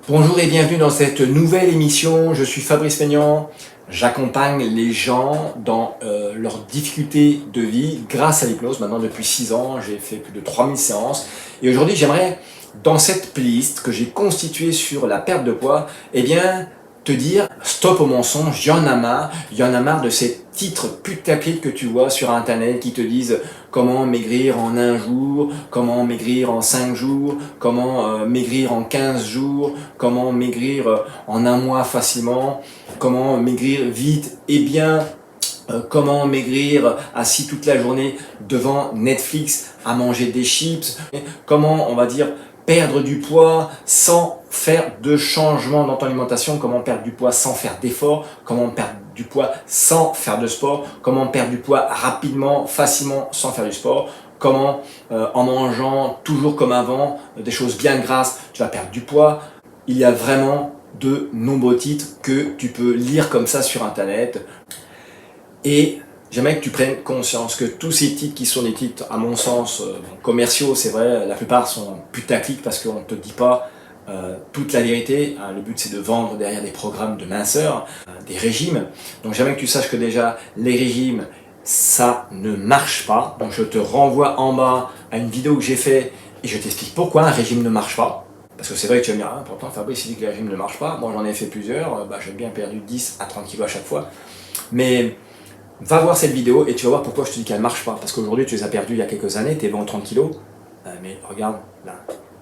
Bonjour et bienvenue dans cette nouvelle émission. Je suis Fabrice Maignan. J'accompagne les gens dans leurs difficultés de vie grâce à l'hypnose. Maintenant depuis 6 ans, j'ai fait plus de 3000 séances. Et aujourd'hui, j'aimerais, dans cette playlist que j'ai constituée sur la perte de poids, eh bien, te dire stop au mensonge, il y en a marre de ces titres putaclic que tu vois sur internet qui te disent comment maigrir en 1 jour, comment maigrir en 5 jours, comment maigrir en 15 jours, comment maigrir en 1 mois facilement, comment maigrir vite et bien, comment maigrir assis toute la journée devant Netflix à manger des chips, comment on va dire perdre du poids sans faire de changement dans ton alimentation, comment perdre du poids sans faire d'efforts, comment perdre du poids sans faire de sport, comment perdre du poids rapidement, facilement sans faire du sport, comment en mangeant toujours comme avant, des choses bien grasses, tu vas perdre du poids. Il y a vraiment de nombreux titres que tu peux lire comme ça sur internet. Et j'aimerais que tu prennes conscience que tous ces titres qui sont des titres, à mon sens, commerciaux, c'est vrai, la plupart sont putaclic parce qu'on ne te dit pas toute la vérité. Le but c'est de vendre derrière des programmes de minceur, des régimes. Donc j'aimerais que tu saches que déjà, les régimes, ça ne marche pas. Donc je te renvoie en bas à une vidéo que j'ai fait et je t'explique pourquoi un régime ne marche pas. Parce que c'est vrai que tu vas me dire, pourtant Fabrice il dit que les régimes ne marchent pas. Moi j'en ai fait plusieurs, j'ai bien perdu 10 à 30 kg à chaque fois. Mais va voir cette vidéo et tu vas voir pourquoi je te dis qu'elle ne marche pas. Parce qu'aujourd'hui, tu les as perdus il y a quelques années, tu es bon 30 kg. Mais regarde, là,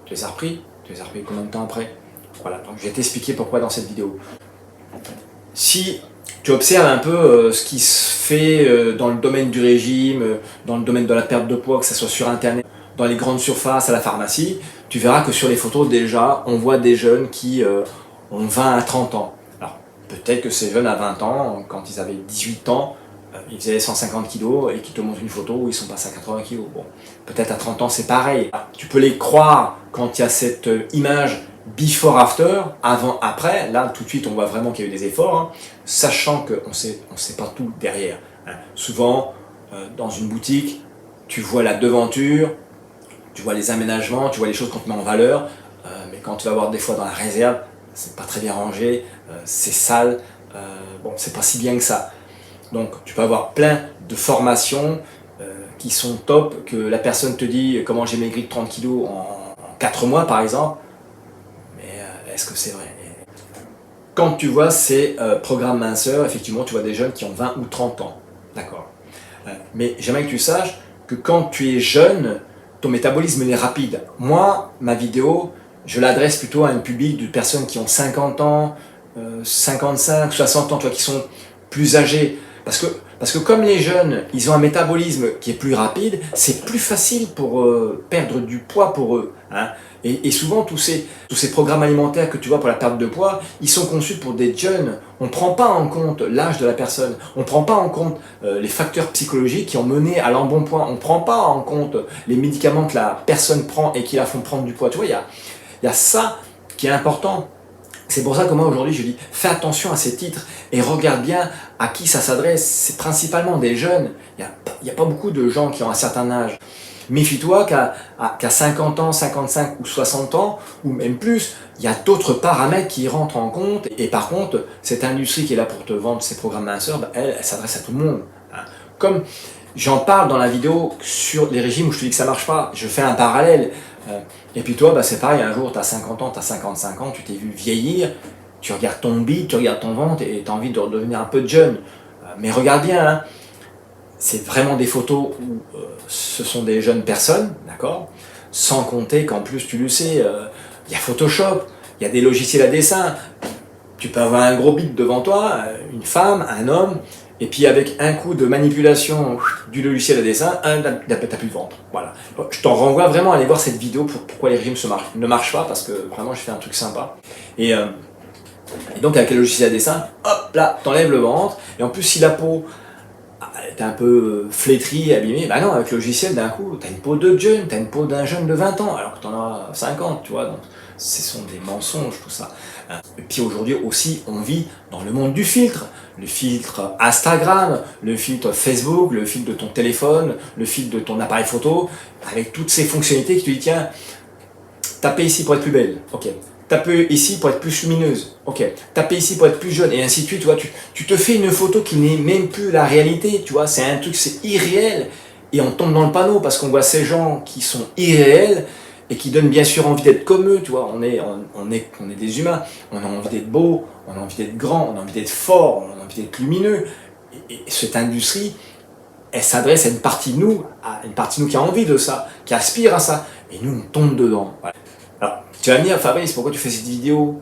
tu les as repris. Tu les as repris combien de temps après? Voilà, donc je vais t'expliquer pourquoi dans cette vidéo. Si tu observes un peu ce qui se fait dans le domaine du régime, dans le domaine de la perte de poids, que ce soit sur internet, dans les grandes surfaces, à la pharmacie, tu verras que sur les photos déjà, on voit des jeunes qui ont 20 à 30 ans. Alors, peut-être que ces jeunes à 20 ans, quand ils avaient 18 ans, ils faisaient 150 kg et qui te montrent une photo où ils sont passés à 80 kg. Bon, peut-être à 30 ans c'est pareil. Tu peux les croire quand il y a cette image before after, avant après. Là tout de suite on voit vraiment qu'il y a eu des efforts, sachant qu'on ne sait pas tout derrière. Souvent dans une boutique, tu vois la devanture, tu vois les aménagements, tu vois les choses qu'on te met en valeur, mais quand tu vas voir des fois dans la réserve, c'est pas très bien rangé, c'est sale, bon c'est pas si bien que ça. Donc tu peux avoir plein de formations qui sont top, que la personne te dit comment j'ai maigri de 30 kg en 4 mois par exemple, mais est-ce que c'est vrai? Quand tu vois ces programmes minceurs, effectivement tu vois des jeunes qui ont 20 ou 30 ans, d'accord. Mais j'aimerais que tu saches que quand tu es jeune, ton métabolisme est rapide. Moi, ma vidéo, je l'adresse plutôt à un public de personnes qui ont 50 ans, 55, 60 ans, tu vois, qui sont plus âgés. Parce que comme les jeunes, ils ont un métabolisme qui est plus rapide, c'est plus facile pour perdre du poids pour eux. Et souvent, tous ces programmes alimentaires que tu vois pour la perte de poids, ils sont conçus pour des jeunes. On ne prend pas en compte l'âge de la personne. On ne prend pas en compte les facteurs psychologiques qui ont mené à l'embonpoint. On ne prend pas en compte les médicaments que la personne prend et qui la font prendre du poids. Tu vois, il y a ça qui est important. C'est pour ça que moi aujourd'hui je dis fais attention à ces titres et regarde bien à qui ça s'adresse. C'est principalement des jeunes. Il n'y a pas beaucoup de gens qui ont un certain âge. Méfie-toi qu'à 50 ans, 55 ou 60 ans, ou même plus, il y a d'autres paramètres qui rentrent en compte. Et par contre, cette industrie qui est là pour te vendre ces programmes minceurs, elle s'adresse à tout le monde. Comme j'en parle dans la vidéo sur les régimes où je te dis que ça ne marche pas, je fais un parallèle. Et puis toi, c'est pareil, un jour tu as 50 ans, tu as 55 ans, tu t'es vu vieillir, tu regardes ton bide, tu regardes ton ventre et tu as envie de redevenir un peu jeune. Mais regarde bien, c'est vraiment des photos où ce sont des jeunes personnes, d'accord? Sans compter qu'en plus, tu le sais, il y a Photoshop, il y a des logiciels à dessin. Tu peux avoir un gros bide devant toi, une femme, un homme, et puis avec un coup de manipulation du logiciel à dessin, t'as plus de ventre. Voilà. Je t'en renvoie vraiment à aller voir cette vidéo pour pourquoi les régimes ne marchent pas, parce que vraiment je fais un truc sympa. Et donc avec le logiciel à dessin, hop là, t'enlèves le ventre, et en plus si la peau t'es un peu flétrie, abîmée, bah non, avec le logiciel d'un coup, t'as une peau de jeune, t'as une peau d'un jeune de 20 ans, alors que t'en as 50, tu vois, donc ce sont des mensonges tout ça. Et puis aujourd'hui aussi, on vit dans le monde du filtre. Le filtre Instagram, le filtre Facebook, le filtre de ton téléphone, le filtre de ton appareil photo, avec toutes ces fonctionnalités qui te disent tiens, tapez ici pour être plus belle. Ok, taper ici pour être plus lumineuse, ok, taper ici pour être plus jeune, et ainsi de suite, tu vois, tu te fais une photo qui n'est même plus la réalité, tu vois, c'est un truc, c'est irréel, et on tombe dans le panneau parce qu'on voit ces gens qui sont irréels, et qui donnent bien sûr envie d'être comme eux, tu vois, on est des humains, on a envie d'être beau, on a envie d'être grand, on a envie d'être fort, on a envie d'être lumineux, et cette industrie, elle s'adresse à une partie de nous, qui a envie de ça, qui aspire à ça, et nous on tombe dedans. Voilà. Alors, tu vas me dire, Fabrice, pourquoi tu fais cette vidéo?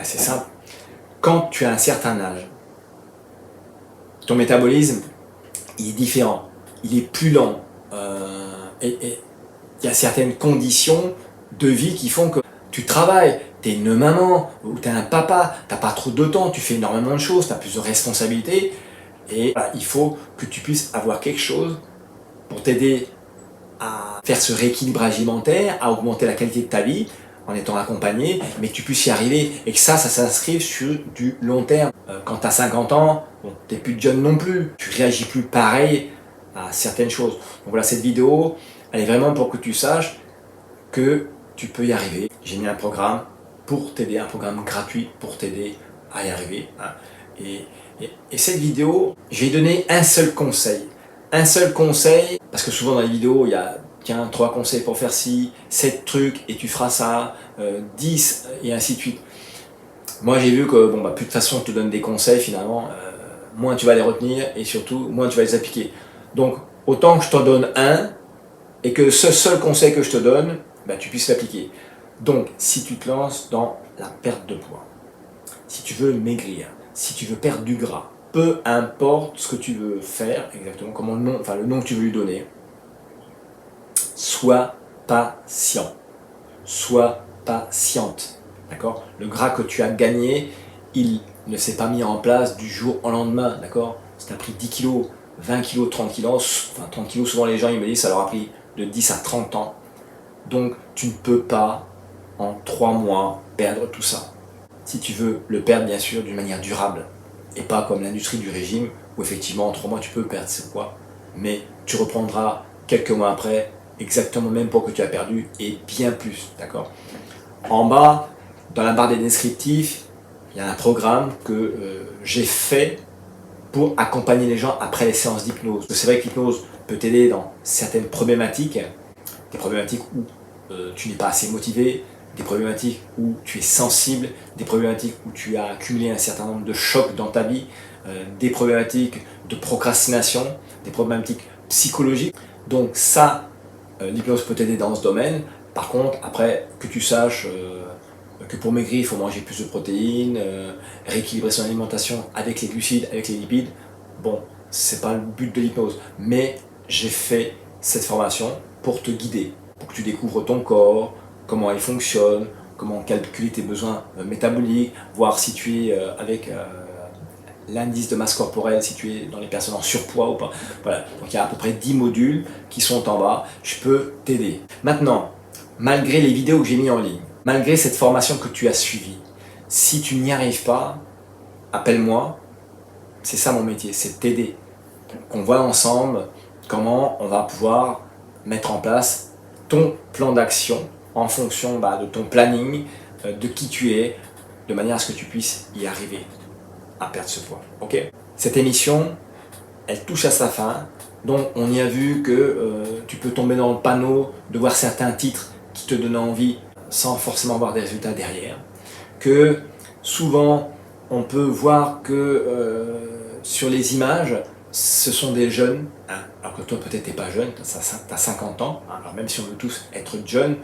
C'est simple. Quand tu as un certain âge, ton métabolisme, il est différent, il est plus lent, et il y a certaines conditions de vie qui font que tu travailles, tu es une maman, ou tu es un papa, tu n'as pas trop de temps, tu fais énormément de choses, tu as plus de responsabilités, et voilà, il faut que tu puisses avoir quelque chose pour t'aider à faire ce rééquilibrage alimentaire, à augmenter la qualité de ta vie en étant accompagné, mais que tu puisses y arriver et que ça s'inscrive sur du long terme. Quand tu as 50 ans, bon, tu n'es plus jeune non plus, tu réagis plus pareil à certaines choses. Donc voilà, cette vidéo, elle est vraiment pour que tu saches que tu peux y arriver. J'ai mis un programme pour t'aider, un programme gratuit pour t'aider à y arriver. Hein. Et cette vidéo, je vais donner un seul conseil. Un seul conseil, parce que souvent dans les vidéos, il y a tiens, 3 conseils pour faire ci, 7 trucs et tu feras ça, 10 et ainsi de suite. Moi j'ai vu que bon, plus de toute façon, on te donne des conseils finalement, moins tu vas les retenir et surtout moins tu vas les appliquer. Donc autant que je t'en donne un et que ce seul conseil que je te donne, tu puisses l'appliquer. Donc si tu te lances dans la perte de poids, si tu veux maigrir, si tu veux perdre du gras, peu importe ce que tu veux faire exactement, comment le nom que tu veux lui donner, sois patient, sois patiente, d'accord? Le gras que tu as gagné, il ne s'est pas mis en place du jour au lendemain, d'accord? Si tu as pris 10 kilos, 20 kilos, 30 kilos, enfin 30 kilos, souvent les gens ils me disent ça leur a pris de 10 à 30 ans. Donc tu ne peux pas en 3 mois perdre tout ça. Si tu veux le perdre bien sûr d'une manière durable, et pas comme l'industrie du régime, où effectivement en 3 mois tu peux perdre ce poids, mais tu reprendras quelques mois après exactement le même poids que tu as perdu et bien plus, d'accord? En bas, dans la barre des descriptifs, il y a un programme que j'ai fait pour accompagner les gens après les séances d'hypnose. C'est vrai que l'hypnose peut t'aider dans certaines problématiques, des problématiques où tu n'es pas assez motivé, des problématiques où tu es sensible, des problématiques où tu as accumulé un certain nombre de chocs dans ta vie, des problématiques de procrastination, des problématiques psychologiques. Donc ça, l'hypnose peut t'aider dans ce domaine. Par contre, après, que tu saches que pour maigrir, il faut manger plus de protéines, rééquilibrer son alimentation avec les glucides, avec les lipides, bon, c'est pas le but de l'hypnose. Mais j'ai fait cette formation pour te guider, pour que tu découvres ton corps, comment il fonctionne, comment calculer tes besoins métaboliques, voir si tu es avec l'indice de masse corporelle, si tu es dans les personnes en surpoids ou pas. Voilà, donc il y a à peu près 10 modules qui sont en bas, je peux t'aider. Maintenant, malgré les vidéos que j'ai mis en ligne, malgré cette formation que tu as suivie, si tu n'y arrives pas, appelle-moi, c'est ça mon métier, c'est t'aider. Qu'on voit ensemble comment on va pouvoir mettre en place ton plan d'action en fonction de ton planning, de qui tu es, de manière à ce que tu puisses y arriver à perdre ce poids. Ok. Cette émission, elle touche à sa fin, donc on y a vu que tu peux tomber dans le panneau de voir certains titres qui te donnent envie sans forcément avoir des résultats derrière, que souvent on peut voir que sur les images, ce sont des jeunes, hein, alors que toi peut-être t'es pas jeune, tu as 50 ans, hein, alors même si on veut tous être jeunes,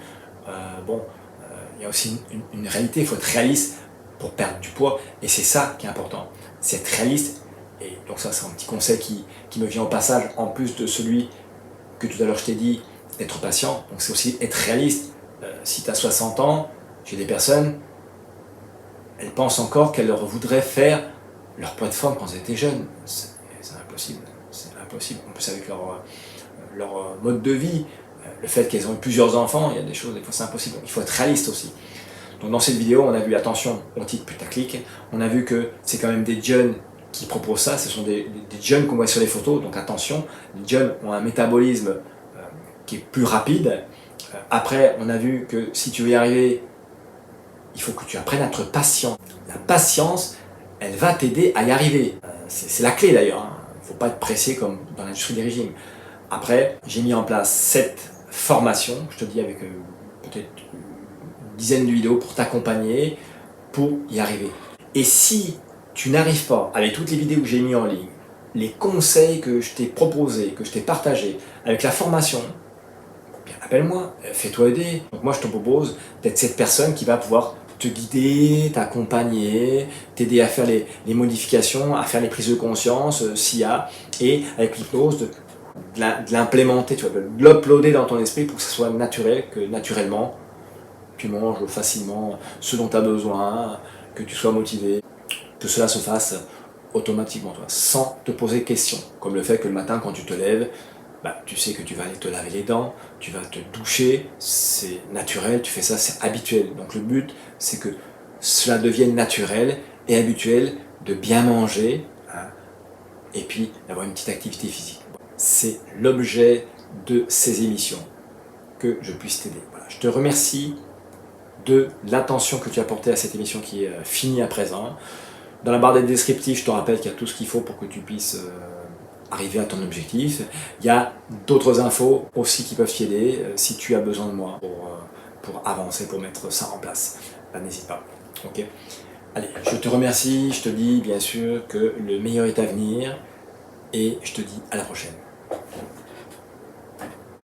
il y a aussi une réalité, il faut être réaliste pour perdre du poids, et c'est ça qui est important, c'est être réaliste, et donc ça c'est un petit conseil qui me vient au passage, en plus de celui que tout à l'heure je t'ai dit, d'être patient, donc c'est aussi être réaliste. Si tu as 60 ans, j'ai des personnes, elles pensent encore qu'elles voudraient faire leur poids de forme quand elles étaient jeunes. C'est impossible, c'est impossible. En plus avec leur mode de vie, le fait qu'elles ont eu plusieurs enfants, il y a des choses, des fois c'est impossible. Donc il faut être réaliste aussi. Donc dans cette vidéo, on a vu, attention, au titre putaclic, on a vu que c'est quand même des jeunes qui proposent ça, ce sont des jeunes qu'on voit sur les photos, donc attention, les jeunes ont un métabolisme qui est plus rapide. Après, on a vu que si tu veux y arriver, il faut que tu apprennes à être patient. La patience, elle va t'aider à y arriver. C'est la clé d'ailleurs, hein. Il ne faut pas être pressé comme dans l'industrie des régimes. Après, j'ai mis en place cette formation, je te dis avec peut-être une dizaine de vidéos pour t'accompagner, pour y arriver. Et si tu n'arrives pas, avec toutes les vidéos que j'ai mis en ligne, les conseils que je t'ai proposés, que je t'ai partagés, avec la formation, bien appelle-moi, fais-toi aider. Donc moi je te propose d'être cette personne qui va pouvoir te guider, t'accompagner, t'aider à faire les modifications, à faire les prises de conscience s'il y a, et avec l'hypnose de l'implémenter, tu vois, de l'uploader dans ton esprit pour que ce soit naturel, que naturellement tu manges facilement ce dont tu as besoin, que tu sois motivé, que cela se fasse automatiquement, toi, sans te poser de questions. Comme le fait que le matin, quand tu te lèves, bah, tu sais que tu vas aller te laver les dents, tu vas te doucher, c'est naturel, tu fais ça, c'est habituel. Donc le but, c'est que cela devienne naturel et habituel de bien manger, hein, et puis d'avoir une petite activité physique. C'est l'objet de ces émissions, que je puisse t'aider. Voilà. Je te remercie de l'attention que tu as portée à cette émission qui est finie à présent. Dans la barre des descriptifs, je te rappelle qu'il y a tout ce qu'il faut pour que tu puisses arriver à ton objectif. Il y a d'autres infos aussi qui peuvent t'aider si tu as besoin de moi pour avancer, pour mettre ça en place. N'hésite pas. Ok. Allez, je te remercie, je te dis bien sûr que le meilleur est à venir et je te dis à la prochaine.